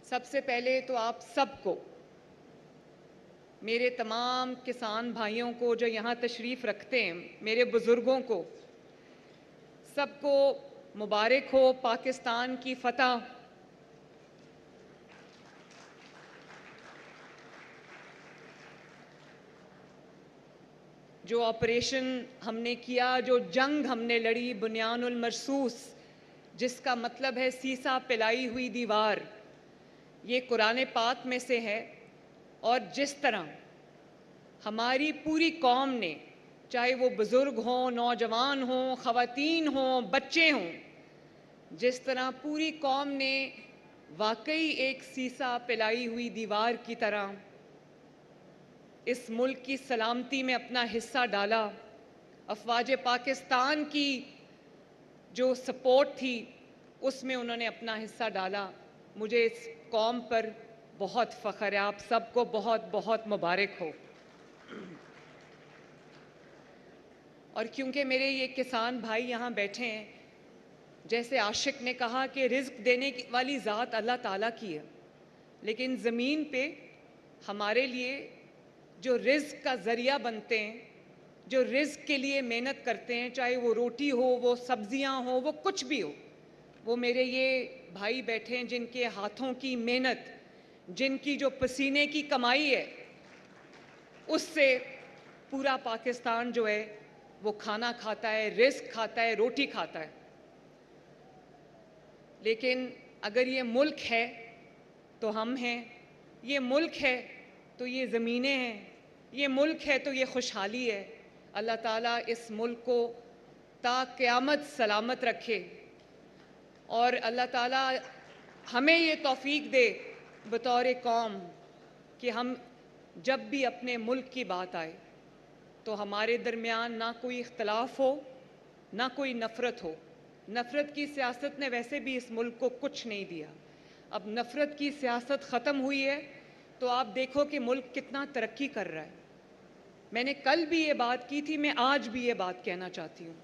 सबसे पहले तो आप सबको, मेरे तमाम किसान भाइयों को जो यहाँ तशरीफ़ रखते हैं, मेरे बुज़ुर्गों को, सबको मुबारक हो पाकिस्तान की फ़तह। जो ऑपरेशन हमने किया, जो जंग हमने लड़ी बुनियानुल मरसूस, जिसका मतलब है सीसा पिलाई हुई दीवार, ये कुरान पाक में से है। और जिस तरह हमारी पूरी कौम ने, चाहे वो बुज़ुर्ग हों, नौजवान हों, ख़वातीन हों, बच्चे हों, जिस तरह पूरी कौम ने वाकई एक सीसा पिलाई हुई दीवार की तरह इस मुल्क की सलामती में अपना हिस्सा डाला, अफ़वाज पाकिस्तान की जो सपोर्ट थी उसमें उन्होंने अपना हिस्सा डाला। मुझे इस कौम पर बहुत फ़ख्र है। आप सबको बहुत बहुत मुबारक हो। और क्योंकि मेरे ये किसान भाई यहाँ बैठे हैं, जैसे आशिक ने कहा कि रिज़्क़ देने वाली ज़ात अल्लाह ताला की है, लेकिन ज़मीन पे हमारे लिए जो रिज़्क़ का ज़रिया बनते हैं, जो रिज़्क़ के लिए मेहनत करते हैं, चाहे वो रोटी हो, वो सब्ज़ियाँ हो, वो कुछ भी हो, वो मेरे ये भाई बैठे हैं जिनके हाथों की मेहनत, जिनकी जो पसीने की कमाई है, उससे पूरा पाकिस्तान जो है वो खाना खाता है, रिज़्क़ खाता है, रोटी खाता है। लेकिन अगर ये मुल्क है तो हम हैं, ये मुल्क है तो ये ज़मीनें हैं, ये मुल्क है तो ये खुशहाली है। अल्लाह ताला इस मुल्क को ता क़यामत सलामत रखे और अल्लाह ताला हमें ये तौफ़ीक दे बतौर कौम कि हम जब भी अपने मुल्क की बात आए तो हमारे दरमियान ना कोई इख्तलाफ हो, ना कोई नफ़रत हो। नफ़रत की सियासत ने वैसे भी इस मुल्क को कुछ नहीं दिया। अब नफ़रत की सियासत ख़त्म हुई है तो आप देखो कि मुल्क कितना तरक्की कर रहा है। मैंने कल भी ये बात की थी, मैं आज भी ये बात कहना चाहती हूँ।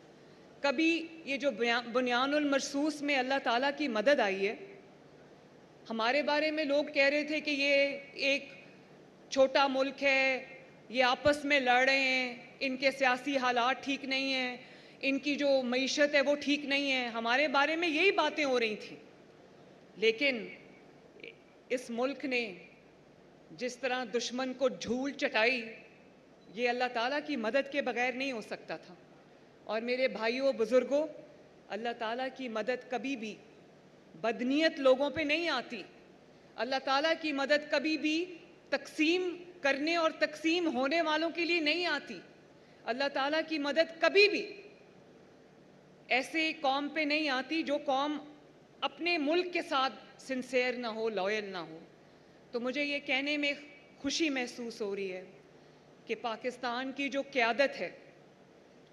कभी ये जो बुनियानुल मरसूस में अल्लाह ताला की मदद आई है, हमारे बारे में लोग कह रहे थे कि ये एक छोटा मुल्क है, ये आपस में लड़ रहे हैं, इनके सियासी हालात ठीक नहीं हैं, इनकी जो मईशत है वो ठीक नहीं है। हमारे बारे में यही बातें हो रही थी। लेकिन इस मुल्क ने जिस तरह दुश्मन को धूल चटाई, ये अल्लाह ताला की मदद के बगैर नहीं हो सकता था। और मेरे भाइयों बुज़ुर्गों, अल्लाह ताला की मदद कभी भी बदनीयत लोगों पे नहीं आती। अल्लाह ताला की मदद कभी भी तकसीम करने और तकसीम होने वालों के लिए नहीं आती। अल्लाह ताला की मदद कभी भी ऐसे कौम पे नहीं आती जो कौम अपने मुल्क के साथ सिंसेयर ना हो, लॉयल ना हो। तो मुझे ये कहने में खुशी महसूस हो रही है कि पाकिस्तान की जो क़यादत है,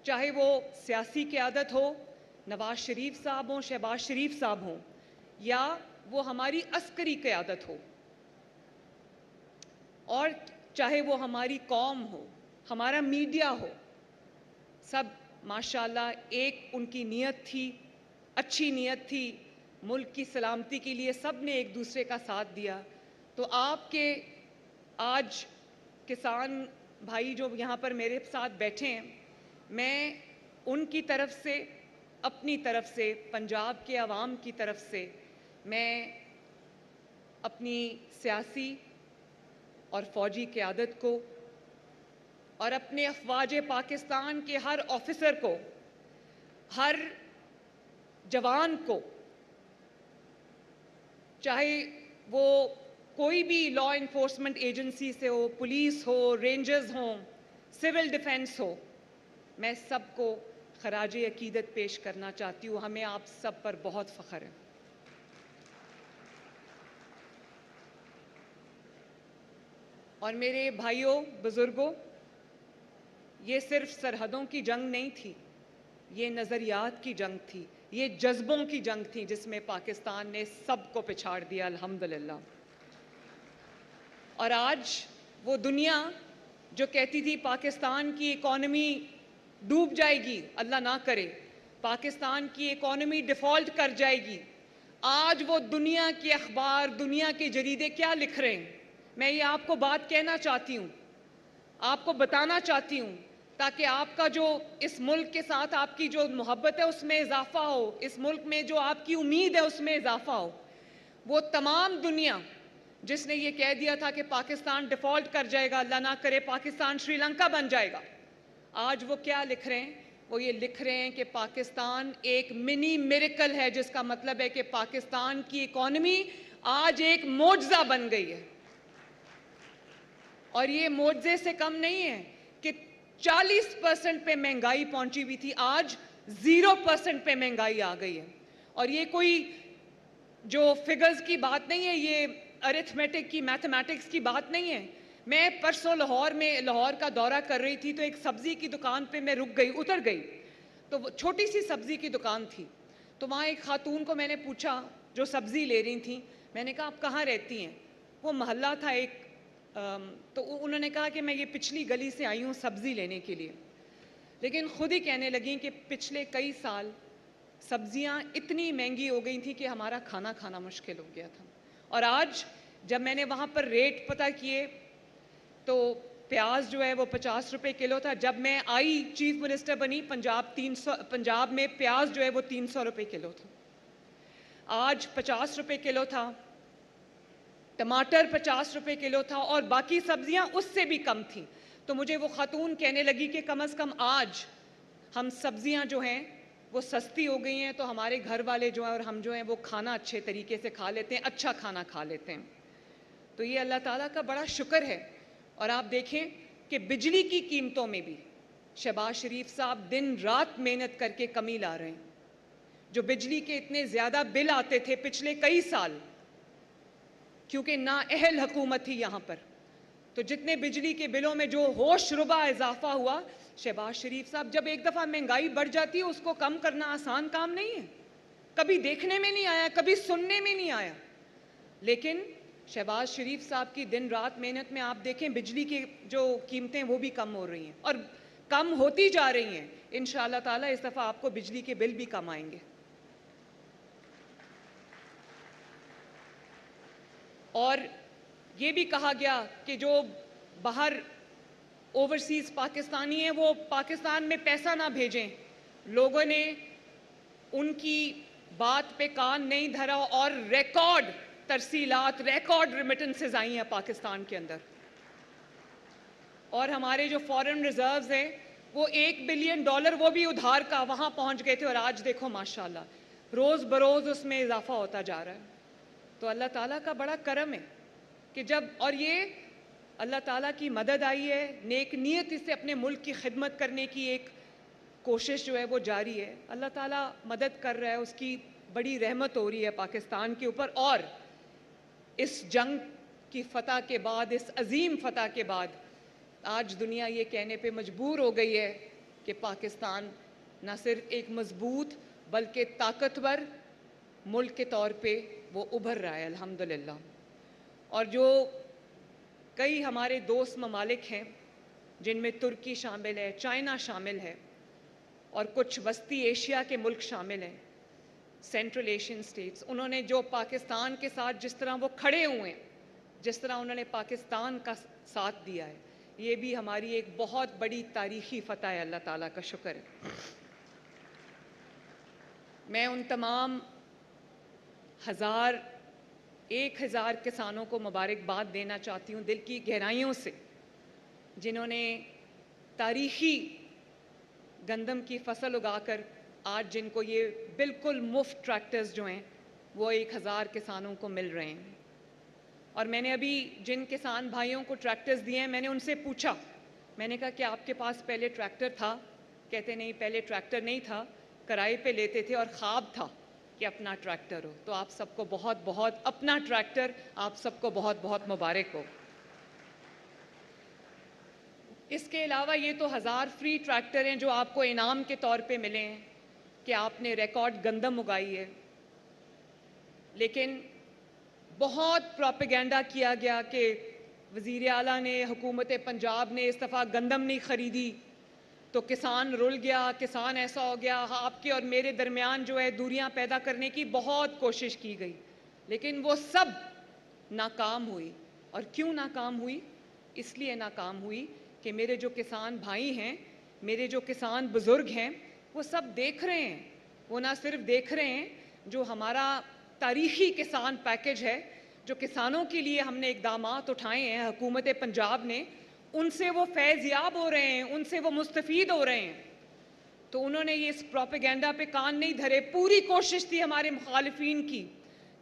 चाहे वो सियासी क़यादत हो, नवाज़ शरीफ साहब हों, शहबाज शरीफ साहब हों, या वो हमारी अस्करी क़यादत हो, और चाहे वो हमारी कौम हो, हमारा मीडिया हो, सब माशाल्लाह एक उनकी नीयत थी, अच्छी नीयत थी। मुल्क की सलामती के लिए सब ने एक दूसरे का साथ दिया। तो आपके आज किसान भाई जो यहाँ पर मेरे साथ बैठे हैं, मैं उनकी तरफ से, अपनी तरफ से, पंजाब के अवाम की तरफ से, मैं अपनी सियासी और फ़ौजी क़यादत को और अपने अफ़वाज पाकिस्तान के हर ऑफिसर को, हर जवान को, चाहे वो कोई भी लॉ इन्फोर्समेंट एजेंसी से हो, पुलिस हो, रेंजर्स हों, सिविल डिफेंस हो, मैं सबको खराज अकीदत पेश करना चाहती हूँ। हमें आप सब पर बहुत फ़ख्र है। और मेरे भाइयों बुज़ुर्गों, ये सिर्फ सरहदों की जंग नहीं थी, ये नज़रियात की जंग थी, ये जज्बों की जंग थी, जिसमें पाकिस्तान ने सबको पिछाड़ दिया अल्हम्दुलिल्लाह। और आज वो दुनिया जो कहती थी पाकिस्तान की इकॉनमी डूब जाएगी, अल्लाह ना करे, पाकिस्तान की इकॉनमी डिफ़ॉल्ट कर जाएगी, आज वो दुनिया के अखबार, दुनिया के जरीदे क्या लिख रहे हैं, मैं ये आपको बात कहना चाहती हूँ, आपको बताना चाहती हूँ, ताकि आपका जो इस मुल्क के साथ आपकी जो मोहब्बत है उसमें इजाफा हो, इस मुल्क में जो आपकी उम्मीद है उसमें इजाफा हो। वो तमाम दुनिया जिसने ये कह दिया था कि पाकिस्तान डिफ़ॉल्ट कर जाएगा, अल्लाह ना करे पाकिस्तान श्रीलंका बन जाएगा, आज वो क्या लिख रहे हैं? वो ये लिख रहे हैं कि पाकिस्तान एक मिनी मिरेकल है, जिसका मतलब है कि पाकिस्तान की इकॉनमी आज एक मोजज़ा बन गई है। और ये मोजज़े से कम नहीं है कि 40% पे महंगाई पहुंची हुई थी, आज 0% पे महंगाई आ गई है। और ये कोई जो फिगर्स की बात नहीं है, ये अरिथमेटिक की, मैथमेटिक्स की बात नहीं है। मैं परसों लाहौर का दौरा कर रही थी, तो एक सब्ज़ी की दुकान पे मैं रुक गई, उतर गई, तो छोटी सी सब्ज़ी की दुकान थी। तो वहाँ एक खातून को मैंने पूछा जो सब्ज़ी ले रही थी, मैंने कहा आप कहाँ रहती हैं? वो मोहल्ला था एक, तो उन्होंने कहा कि मैं ये पिछली गली से आई हूँ सब्ज़ी लेने के लिए। लेकिन ख़ुद ही कहने लगी कि पिछले कई साल सब्ज़ियाँ इतनी महंगी हो गई थी कि हमारा खाना खाना मुश्किल हो गया था। और आज जब मैंने वहाँ पर रेट पता किए तो प्याज जो है वो 50 रुपये किलो था। जब मैं आई, चीफ मिनिस्टर बनी, पंजाब में प्याज जो है वो 300 रुपये किलो था, आज 50 रुपये किलो था। टमाटर 50 रुपये किलो था और बाकी सब्जियां उससे भी कम थी। तो मुझे वो खातून कहने लगी कि कम से कम आज हम सब्जियां जो हैं वो सस्ती हो गई हैं, तो हमारे घर वाले जो हैं और हम जो हैं वो खाना अच्छे तरीके से खा लेते हैं, अच्छा खाना खा लेते हैं। तो ये अल्लाह ताला का बड़ा शुक्र है। और आप देखें कि बिजली की कीमतों में भी शहबाज शरीफ साहब दिन रात मेहनत करके कमी ला रहे हैं। जो बिजली के इतने ज़्यादा बिल आते थे पिछले कई साल, क्योंकि नाअहल हुकूमत थी यहाँ पर, तो जितने बिजली के बिलों में जो होश रुबा इजाफा हुआ, शहबाज शरीफ साहब, जब एक दफ़ा महंगाई बढ़ जाती है उसको कम करना आसान काम नहीं है। कभी देखने में नहीं आया, कभी सुनने में नहीं आया, लेकिन शहबाज शरीफ साहब की दिन रात मेहनत में आप देखें बिजली की जो कीमतें वो भी कम हो रही हैं और कम होती जा रही हैं। इंशाअल्लाह ताला इस दफ़ा आपको बिजली के बिल भी कम आएंगे। और ये भी कहा गया कि जो बाहर ओवरसीज़ पाकिस्तानी हैं वो पाकिस्तान में पैसा ना भेजें। लोगों ने उनकी बात पे कान नहीं धरा और रिकॉर्ड तरसीलात, रिकॉर्ड रेमिटेंसेस आई हैं पाकिस्तान के अंदर। और हमारे जो फॉरेन रिजर्व्स हैं वो $1 बिलियन वो भी उधार का वहाँ पहुँच गए थे, और आज देखो माशाल्लाह रोज़ बरोज़ उसमें इजाफा होता जा रहा है। तो अल्लाह ताला का बड़ा करम है कि जब, और ये अल्लाह ताला की मदद आई है, नेक नीयत से अपने मुल्क की खिदमत करने की एक कोशिश जो है वो जारी है। अल्लाह ताला मदद कर रहा है, उसकी बड़ी रहमत हो रही है पाकिस्तान के ऊपर। और इस जंग की फ़तह के बाद, इस अजीम फ़तह के बाद, आज दुनिया ये कहने पे मजबूर हो गई है कि पाकिस्तान न सिर्फ एक मजबूत बल्कि ताकतवर मुल्क के तौर पे वो उभर रहा है अल्हम्दुलिल्लाह। और जो कई हमारे दोस्त ममालिक हैं जिनमें तुर्की शामिल है, चाइना शामिल है और कुछ वस्ती एशिया के मुल्क शामिल हैं, सेंट्रल एशियन स्टेट्स, उन्होंने जो पाकिस्तान के साथ जिस तरह वो खड़े हुए हैं, जिस तरह उन्होंने पाकिस्तान का साथ दिया है, ये भी हमारी एक बहुत बड़ी तारीख़ी फ़तह है। अल्लाह ताला का शुक्र है। मैं उन तमाम 1000 किसानों को मुबारकबाद देना चाहती हूँ दिल की गहराइयों से, जिन्होंने तारीख़ी गंदम की फसल उगाकर आज जिनको ये बिल्कुल मुफ्त ट्रैक्टर्स जो हैं वो 1000 किसानों को मिल रहे हैं। और मैंने अभी जिन किसान भाइयों को ट्रैक्टर्स दिए हैं, मैंने उनसे पूछा, मैंने कहा कि आपके पास पहले ट्रैक्टर था? कहते नहीं, पहले ट्रैक्टर नहीं था, किराए पे लेते थे और ख्वाब था कि अपना ट्रैक्टर हो। तो आप सबको बहुत बहुत, अपना ट्रैक्टर, आप सबको बहुत बहुत मुबारक हो। इसके अलावा ये तो 1000 फ्री ट्रैक्टर हैं जो आपको इनाम के तौर पे मिले हैं कि आपने रिकॉर्ड गंदम उगाई है। लेकिन बहुत प्रोपेगेंडा किया गया कि वज़ीर आला ने, हुकूमत पंजाब ने इस दफ़ा गंदम नहीं ख़रीदी, तो किसान रुल गया, किसान ऐसा हो गया। आपके और मेरे दरमियान जो है दूरियां पैदा करने की बहुत कोशिश की गई, लेकिन वो सब नाकाम हुई। और क्यों नाकाम हुई? इसलिए नाकाम हुई कि मेरे जो किसान भाई हैं, मेरे जो किसान बुज़ुर्ग हैं, वो सब देख रहे हैं। वो ना सिर्फ देख रहे हैं, जो हमारा तारीख़ी किसान पैकेज है, जो किसानों के लिए हमने इक़दामात उठाए हैं हुकूमत पंजाब ने, उनसे वो फैज़याब हो रहे हैं, उनसे वो मुस्तफ़ीद हो रहे हैं। तो उन्होंने ये इस प्रोपेगेंडा पे कान नहीं धरे। पूरी कोशिश थी हमारे मुखालिफिन की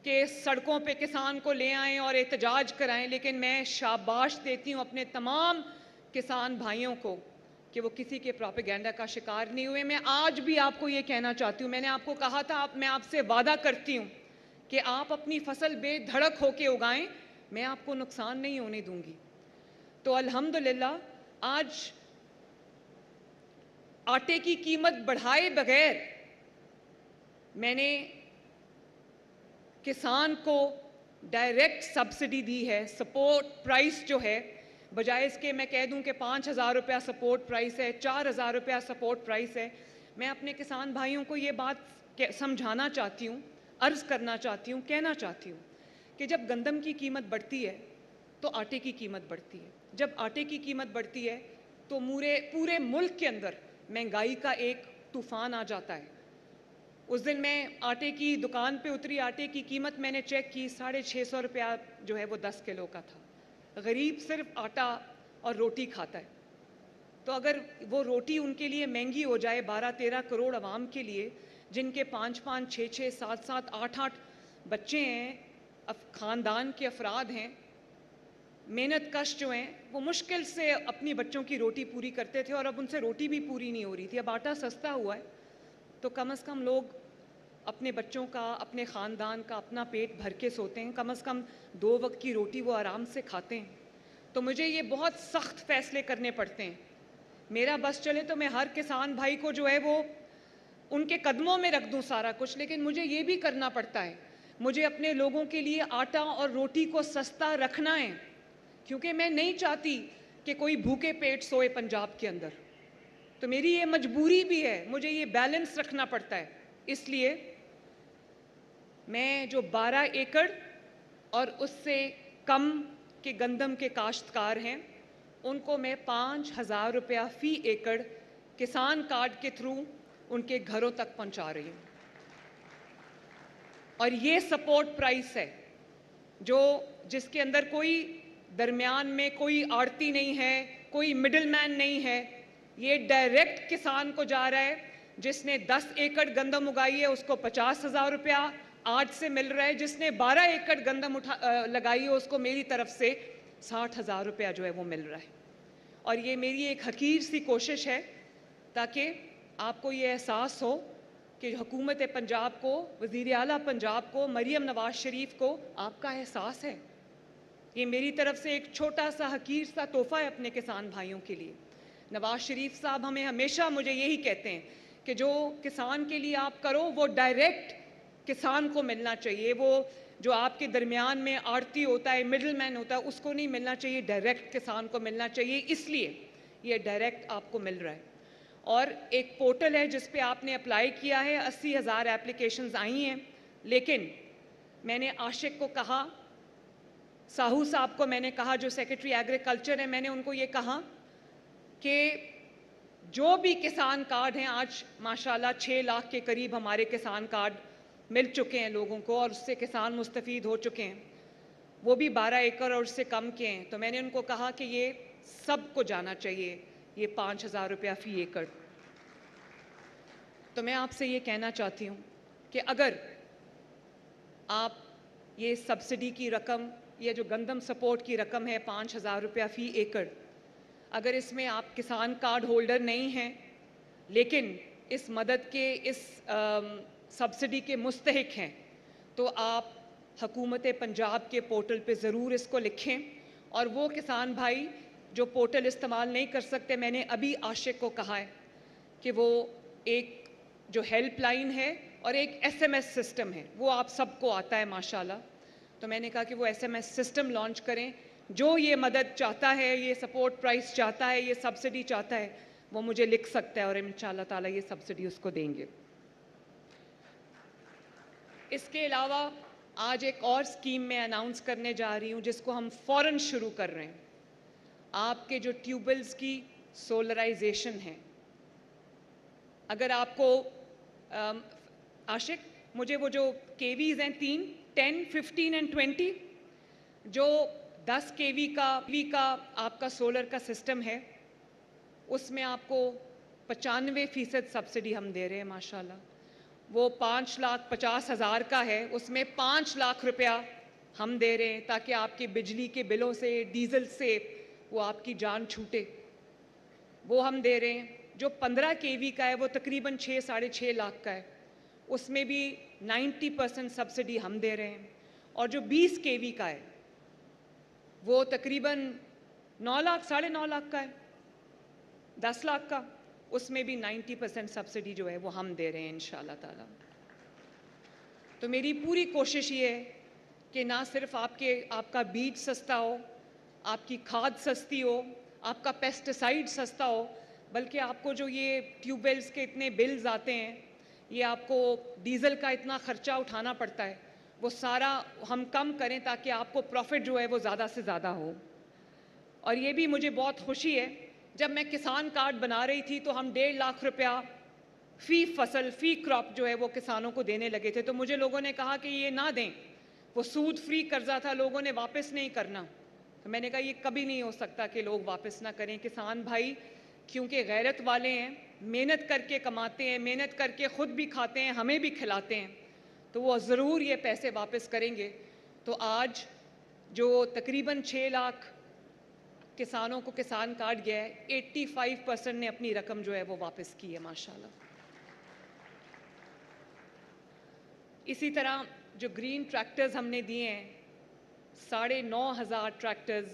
कि सड़कों पे किसान को ले आएं और एहतजाज कराएं, लेकिन मैं शाबाश देती हूँ अपने तमाम किसान भाइयों को कि वो किसी के प्रोपेगेंडा का शिकार नहीं हुए। मैं आज भी आपको ये कहना चाहती हूँ, मैंने आपको कहा था, मैं आपसे वादा करती हूँ कि आप अपनी फसल बेधड़क होके उगाएं, मैं आपको नुकसान नहीं होने दूंगी। तो अल्हम्दुलिल्लाह आज आटे की कीमत बढ़ाए बगैर मैंने किसान को डायरेक्ट सब्सिडी दी है। सपोर्ट प्राइस जो है, बजाय इसके मैं कह दूं कि 5,000 रुपया सपोर्ट प्राइस है, 4,000 रुपया सपोर्ट प्राइस है, मैं अपने किसान भाइयों को ये बात समझाना चाहती हूँ, अर्ज़ करना चाहती हूँ, कहना चाहती हूँ कि जब गंदम की कीमत बढ़ती है तो आटे की कीमत बढ़ती है। जब आटे की कीमत बढ़ती है तो पूरे मुल्क के अंदर महंगाई का एक तूफ़ान आ जाता है। उस दिन मैं आटे की दुकान पे उतरी, आटे की कीमत मैंने चेक की, 650 रुपया जो है वो 10 किलो का था। गरीब सिर्फ आटा और रोटी खाता है, तो अगर वो रोटी उनके लिए महंगी हो जाए, 12-13 करोड़ आवाम के लिए, जिनके 5-5, 6-6, 7-7, 8-8 बच्चे हैं, ख़ानदान के अफराद हैं, मेहनत कश जो हैं, वो मुश्किल से अपनी बच्चों की रोटी पूरी करते थे और अब उनसे रोटी भी पूरी नहीं हो रही थी। अब आटा सस्ता हुआ है तो कम से कम लोग अपने बच्चों का, अपने ख़ानदान का अपना पेट भर के सोते हैं, कम से कम 2 वक्त की रोटी वो आराम से खाते हैं। तो मुझे ये बहुत सख्त फ़ैसले करने पड़ते हैं। मेरा बस चले तो मैं हर किसान भाई को जो है वो उनके कदमों में रख दूं सारा कुछ, लेकिन मुझे ये भी करना पड़ता है। मुझे अपने लोगों के लिए आटा और रोटी को सस्ता रखना है, क्योंकि मैं नहीं चाहती कि कोई भूखे पेट सोए पंजाब के अंदर। तो मेरी ये मजबूरी भी है, मुझे ये बैलेंस रखना पड़ता है। इसलिए मैं जो 12 एकड़ और उससे कम के गंदम के काश्तकार हैं, उनको मैं 5,000 रुपया फ़ी एकड़ किसान कार्ड के थ्रू उनके घरों तक पहुंचा रही हूँ। और ये सपोर्ट प्राइस है जिसके अंदर कोई दरमियान में कोई आड़ती नहीं है, कोई मिडलमैन नहीं है। ये डायरेक्ट किसान को जा रहा है। जिसने 10 एकड़ गंदम उगाई है उसको 50,000 रुपया आज से मिल रहा है। जिसने 12 एकड़ गंदम लगाई है उसको मेरी तरफ से 60,000 रुपया जो है वो मिल रहा है। और ये मेरी एक हकीर सी कोशिश है ताकि आपको ये एहसास हो कि हुकूमत पंजाब को, वज़ीर आला पंजाब को, मरियम नवाज़ शरीफ को आपका एहसास है। ये मेरी तरफ से एक छोटा सा हकीर सा तोहफ़ा है अपने किसान भाइयों के लिए। नवाज़ शरीफ साहब हमें हमेशा मुझे यही कहते हैं कि जो किसान के लिए आप करो वो डायरेक्ट किसान को मिलना चाहिए। वो जो आपके दरमियान में आड़ती होता है, मिडलमैन होता है, उसको नहीं मिलना चाहिए, डायरेक्ट किसान को मिलना चाहिए। इसलिए ये डायरेक्ट आपको मिल रहा है। और एक पोर्टल है जिस पे आपने अप्लाई किया है, 80,000 एप्लीकेशंस आई हैं। लेकिन मैंने आशिक को कहा, साहू साहब को मैंने कहा, जो सेक्रेटरी एग्रीकल्चर है, मैंने उनको ये कहा कि जो भी किसान कार्ड हैं, आज माशाल्लाह 6 लाख के करीब हमारे किसान कार्ड मिल चुके हैं लोगों को और उससे किसान मुस्तफ़ीद हो चुके हैं, वो भी 12 एकड़ और उससे कम के हैं। तो मैंने उनको कहा कि ये सबको जाना चाहिए, ये 5,000 रुपया फ़ी एकड़। तो मैं आपसे ये कहना चाहती हूँ कि अगर आप ये सब्सिडी की रकम, ये जो गंदम सपोर्ट की रकम है 5,000 रुपया फ़ी एकड़, अगर इसमें आप किसान कार्ड होल्डर नहीं हैं लेकिन इस मदद के, इस सब्सिडी के मुस्तहिक हैं, तो आप हुकूमत पंजाब के पोर्टल पे ज़रूर इसको लिखें। और वो किसान भाई जो पोर्टल इस्तेमाल नहीं कर सकते, मैंने अभी आशिक को कहा है कि वो एक जो हेल्पलाइन है और एक SMS सिस्टम है, वो आप सबको आता है माशाल्लाह। तो मैंने कहा कि वो SMS सिस्टम लॉन्च करें। जो ये मदद चाहता है, ये सपोर्ट प्राइस चाहता है, ये सब्सिडी चाहता है, वो मुझे लिख सकता है और इंशाअल्लाह ताला ये सब्सिडी उसको देंगे। इसके अलावा आज एक और स्कीम मैं अनाउंस करने जा रही हूँ जिसको हम फ़ौरन शुरू कर रहे हैं। आपके जो ट्यूबवेल्स की सोलराइजेशन है, अगर आपको आशिक, मुझे वो जो केवीज़ हैं 3, 10, 15 एंड 20, जो 10 केवी का आपका सोलर का सिस्टम है, उसमें आपको 95% सब्सिडी हम दे रहे हैं माशाल्लाह। वो 5,50,000 का है, उसमें 5 लाख रुपया हम दे रहे हैं ताकि आपके बिजली के बिलों से, डीजल से वो आपकी जान छूटे, वो हम दे रहे हैं। जो 15 केवी का है वो तकरीबन 6-6.5 लाख का है, उसमें भी 90% सब्सिडी हम दे रहे हैं। और जो 20 केवी का है वो तकरीबन 9 लाख, 9.5 लाख का है, 10 लाख का, उसमें भी 90% सब्सिडी जो है वो हम दे रहे हैं इंशाअल्लाह ताला। तो मेरी पूरी कोशिश ये है कि ना सिर्फ आपका बीज सस्ता हो, आपकी खाद सस्ती हो, आपका पेस्टिसाइड सस्ता हो, बल्कि आपको जो ये ट्यूबवेल्स के इतने बिल्स आते हैं, ये आपको डीज़ल का इतना ख़र्चा उठाना पड़ता है, वो सारा हम कम करें ताकि आपको प्रॉफिट जो है वो ज़्यादा से ज़्यादा हो। और ये भी मुझे बहुत खुशी है, जब मैं किसान कार्ड बना रही थी तो हम 1.5 लाख रुपया फ़ी फसल, फ़ी क्रॉप जो है वो किसानों को देने लगे थे। तो मुझे लोगों ने कहा कि ये ना दें, वो सूद फ्री कर्जा था, लोगों ने वापस नहीं करना। तो मैंने कहा ये कभी नहीं हो सकता कि लोग वापस ना करें। किसान भाई क्योंकि गैरत वाले हैं, मेहनत करके कमाते हैं, मेहनत करके ख़ुद भी खाते हैं, हमें भी खिलाते हैं, तो वो ज़रूर ये पैसे वापस करेंगे। तो आज जो तकरीबन 6 लाख किसानों को किसान कार्ड गया है, 85% ने अपनी रकम जो है वो वापस की है माशाल्लाह। इसी तरह जो ग्रीन ट्रैक्टर्स हमने दिए हैं, 9,500 ट्रैक्टर्स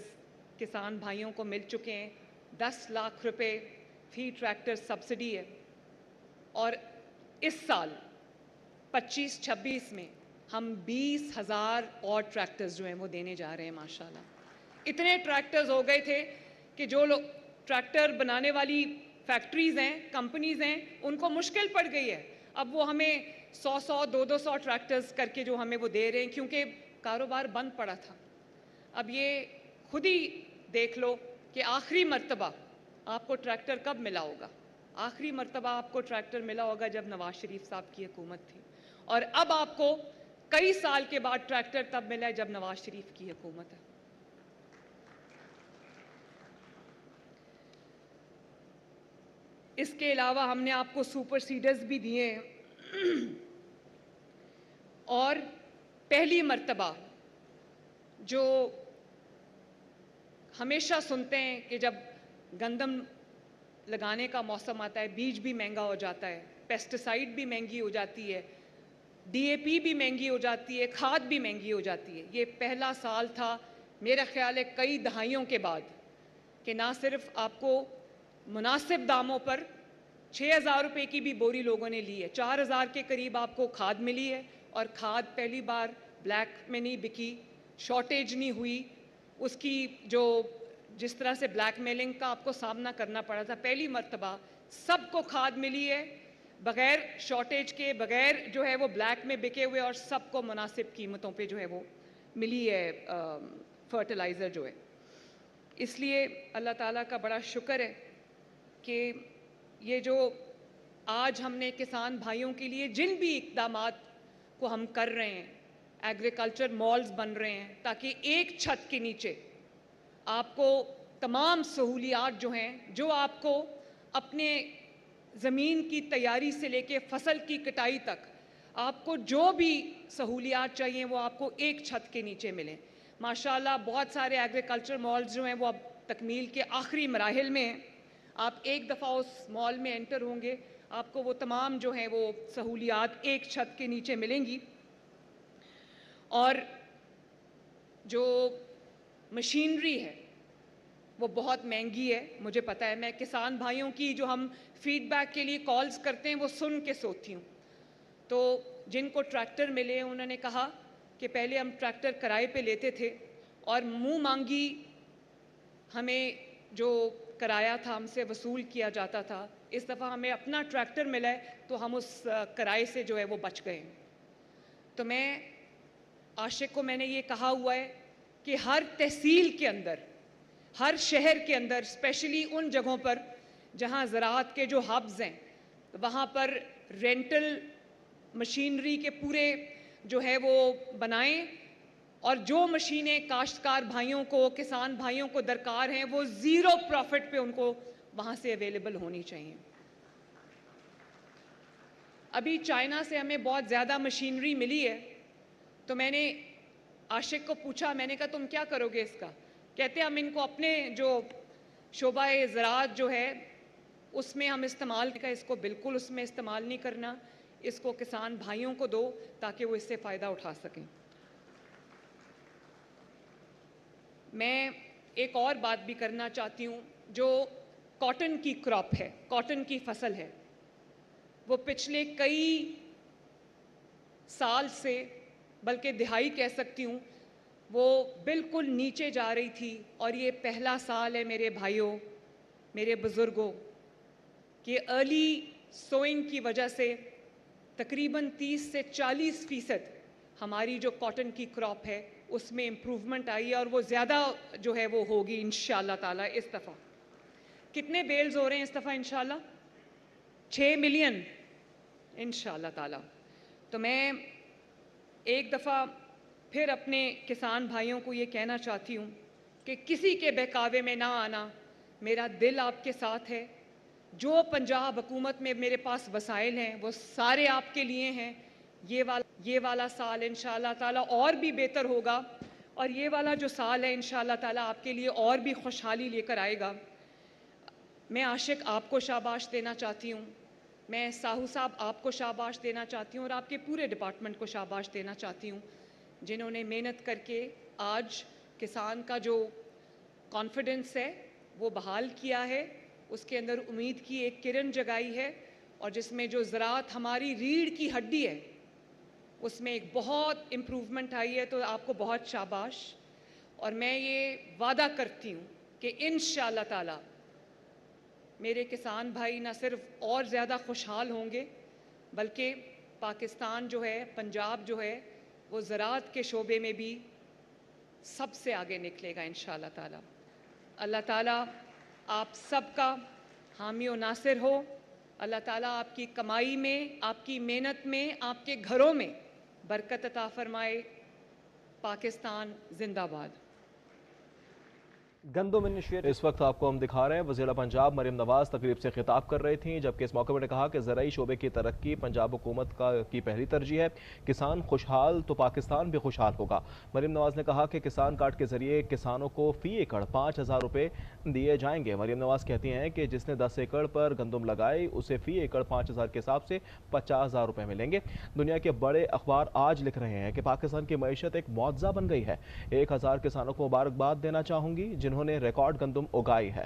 किसान भाइयों को मिल चुके हैं, 10 लाख रुपए फी ट्रैक्टर सब्सिडी है। और इस साल 25-26 में हम 20,000 और ट्रैक्टर्स जो हैं वो देने जा रहे हैं माशाल्लाह। इतने ट्रैक्टर्स हो गए थे कि जो लोग ट्रैक्टर बनाने वाली फैक्ट्रीज़ हैं, कंपनीज़ हैं, उनको मुश्किल पड़ गई है। अब वो हमें 100-100, 200 ट्रैक्टर्स करके जो हमें वो दे रहे हैं, क्योंकि कारोबार बंद पड़ा था। अब ये खुद ही देख लो कि आखिरी मर्तबा आपको ट्रैक्टर कब मिला होगा। आखिरी मर्तबा आपको ट्रैक्टर मिला होगा जब नवाज शरीफ साहब की हुकूमत थी, और अब आपको कई साल के बाद ट्रैक्टर तब मिला है जब नवाज शरीफ की हुकूमत है। इसके अलावा हमने आपको सुपर सीडर्स भी दिए हैं। और पहली मर्तबा जो हमेशा सुनते हैं कि जब गंदम लगाने का मौसम आता है, बीज भी महंगा हो जाता है, पेस्टिसाइड भी महंगी हो जाती है, डीएपी भी महंगी हो जाती है, खाद भी महंगी हो जाती है। ये पहला साल था मेरा ख्याल है कई दहाइयों के बाद कि ना सिर्फ आपको मुनासिब दामों पर 6,000 रुपये की भी बोरी लोगों ने ली है, 4,000 के करीब आपको खाद मिली है, और खाद पहली बार ब्लैक में नहीं बिकी, शॉर्टेज नहीं हुई, उसकी जो जिस तरह से ब्लैकमेलिंग का आपको सामना करना पड़ा था, पहली मर्तबा सबको खाद मिली है बग़ैर शॉर्टेज के, बग़ैर जो है वो ब्लैक में बिके हुए, और सबको मुनासिब कीमतों पे जो है वो मिली है फर्टिलाइज़र जो है। इसलिए अल्लाह ताला का बड़ा शुक्र है कि ये जो आज हमने किसान भाइयों के लिए जिन भी इक़दामात को हम कर रहे हैं, एग्रीकल्चर मॉल्स बन रहे हैं ताकि एक छत के नीचे आपको तमाम सहूलियात जो हैं, जो आपको अपने ज़मीन की तैयारी से लेके फ़सल की कटाई तक आपको जो भी सहूलियात चाहिए वो आपको एक छत के नीचे मिलें। माशाल्लाह बहुत सारे एग्रीकल्चर मॉल्स जो हैं वो अब तकमील के आखिरी मराहिल में हैं। आप एक दफ़ा उस मॉल में एंटर होंगे, आपको वो तमाम जो हैं वो सहूलियात एक छत के नीचे मिलेंगी। और जो मशीनरी है वो बहुत महंगी है, मुझे पता है। मैं किसान भाइयों की जो हम फीडबैक के लिए कॉल्स करते हैं वो सुन के सोती हूँ। तो जिनको ट्रैक्टर मिले उन्होंने कहा कि पहले हम ट्रैक्टर किराए पे लेते थे और मुँह मांगी हमें जो किराया था हमसे वसूल किया जाता था, इस दफ़ा हमें अपना ट्रैक्टर मिला है तो हम उस किराए से जो है वो बच गए। तो मैं आशिक को मैंने ये कहा हुआ है कि हर तहसील के अंदर, हर शहर के अंदर, स्पेशली उन जगहों पर जहाँ ज़राअत के जो हब्स हैं, वहाँ पर रेंटल मशीनरी के पूरे जो है वो बनाएं, और जो मशीनें काश्तकार भाइयों को, किसान भाइयों को दरकार हैं, वो ज़ीरो प्रॉफिट पे उनको वहाँ से अवेलेबल होनी चाहिए। अभी चाइना से हमें बहुत ज़्यादा मशीनरी मिली है, तो मैंने आशिक को पूछा, मैंने कहा तुम क्या करोगे इसका? कहते हम इनको अपने जो शोबा-ए ज़राअत जो है उसमें हम इस्तेमाल का, इसको बिल्कुल उसमें इस्तेमाल नहीं करना, इसको किसान भाइयों को दो ताकि वो इससे फ़ायदा उठा सकें। मैं एक और बात भी करना चाहती हूँ, जो कॉटन की क्रॉप है, कॉटन की फसल है, वो पिछले कई साल से, बल्कि दिहाई कह सकती हूँ, वो बिल्कुल नीचे जा रही थी। और ये पहला साल है मेरे भाइयों, मेरे बुज़ुर्गों, कि अर्ली सोइंग की वजह से तकरीबन 30 से 40% हमारी जो कॉटन की क्रॉप है उसमें इम्प्रूवमेंट आई है, और वो ज़्यादा जो है वो होगी इंशाअल्लाह ताला। इस दफ़ा कितने बेल्स हो रहे हैं इस दफ़ा? इंशाअल्लाह 6 मिलियन इंशाअल्लाह ताला। तो मैं एक दफ़ा फिर अपने किसान भाइयों को ये कहना चाहती हूँ कि किसी के बहकावे में ना आना, मेरा दिल आपके साथ है। जो पंजाब हुकूमत में मेरे पास वसाइल हैं वो सारे आपके लिए हैं। ये वाला साल इंशाअल्लाह ताला और भी बेहतर होगा, और ये वाला जो साल है इंशाअल्लाह ताला आपके लिए और भी खुशहाली लेकर आएगा। मैं आशिक आपको शाबाश देना चाहती हूँ, मैं साहू साहब आपको शाबाश देना चाहती हूँ, और आपके पूरे डिपार्टमेंट को शाबाश देना चाहती हूँ, जिन्होंने मेहनत करके आज किसान का जो कॉन्फिडेंस है वो बहाल किया है, उसके अंदर उम्मीद की एक किरण जगाई है, और जिसमें जो ज़राअत हमारी रीढ़ की हड्डी है उसमें एक बहुत इम्प्रूवमेंट आई है। तो आपको बहुत शाबाश। और मैं ये वादा करती हूँ कि इंशाअल्लाह ताला मेरे किसान भाई न सिर्फ और ज़्यादा खुशहाल होंगे, बल्कि पाकिस्तान जो है, पंजाब जो है, वो ज़राअत के शोबे में भी सबसे आगे निकलेगा इंशाअल्लाह ताला। अल्लाह ताला आप सबका हामी और नासिर हो। अल्लाह ताला आपकी कमाई में, आपकी मेहनत में, आपके घरों में बरकत अता फरमाए। पाकिस्तान जिंदाबाद। गंदम इनिशिएटिव इस वक्त आपको हम दिखा रहे हैं। वज़ीर पंजाब मरियम नवाज़ तकरीब से खिताब कर रही थीं, जबकि इस मौके पर ने कहा कि ज़राई शोबे की तरक्की पंजाब हुकूमत की पहली तरजीह है। किसान खुशहाल तो पाकिस्तान भी खुशहाल होगा। मरियम नवाज़ ने कहा कि किसान कार्ड के जरिए किसानों को फ़ी एकड़ 5,000 रुपये दिए जाएंगे। मरियम नवाज़ कहती हैं कि जिसने 10 एकड़ पर गंदम लगाई उसे फ़ी एकड़ 5,000 के हिसाब से 50,000 रुपये मिलेंगे। दुनिया के बड़े अखबार आज लिख रहे हैं कि पाकिस्तान की मईशत एक मुआवजा बन गई है। 1,000 किसानों को मुबारकबाद देना चाहूँगी जिन्होंने रिकॉर्ड गंदम उगाई है।